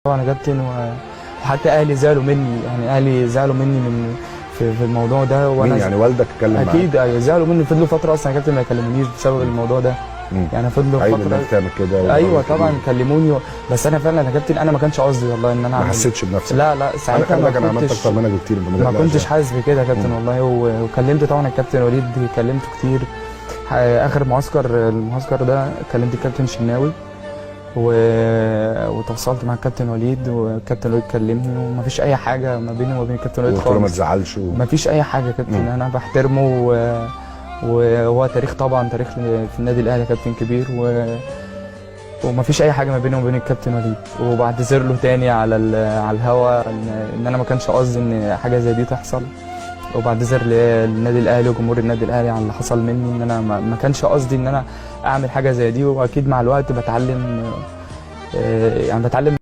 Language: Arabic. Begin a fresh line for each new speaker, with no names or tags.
طبعا يا كابتن، وحتى اهلي زعلوا مني، يعني اهلي زعلوا مني في الموضوع ده.
وانا مين يعني والدك اتكلم معاك؟
اكيد ايوه زعلوا مني، فضلوا فتره اصلا يا كابتن ما يكلمونيش بسبب الموضوع ده. يعني فضلوا فتره
انك تعمل كده.
ايوه طبعا كلموني، بس انا فعلا يا كابتن انا ما كانش قصدي والله ان انا
ما حسيتش بنفسك.
لا ساعتها
انا عملت اكتر منك بكتير،
ما كنتش حاسس بكده يا كابتن والله. وكلمت طبعا الكابتن وليد، كلمته كتير. اخر المعسكر ده كلمت الكابتن شناوي وتواصلت مع الكابتن وليد، والكابتن وليد كلمني، ومفيش اي حاجه ما بيني وما بين الكابتن وليد خالص.
ما تزعلش
مفيش اي حاجه يا كابتن. انا بحترمه وهو تاريخ طبعا، تاريخ في النادي الاهلي يا كابتن كبير، ومفيش اي حاجه ما بيني وما بين الكابتن وليد. وبعتذر له تاني على الهوا ان انا ما كانش قصدي ان حاجه زي دي تحصل، وبعتذر للنادي الاهلي وجمهور النادي الاهلي على اللي حصل مني، ان انا ما كانش قصدي ان انا اعمل حاجه زي دي. واكيد مع الوقت بتعلم، يعني بتعلم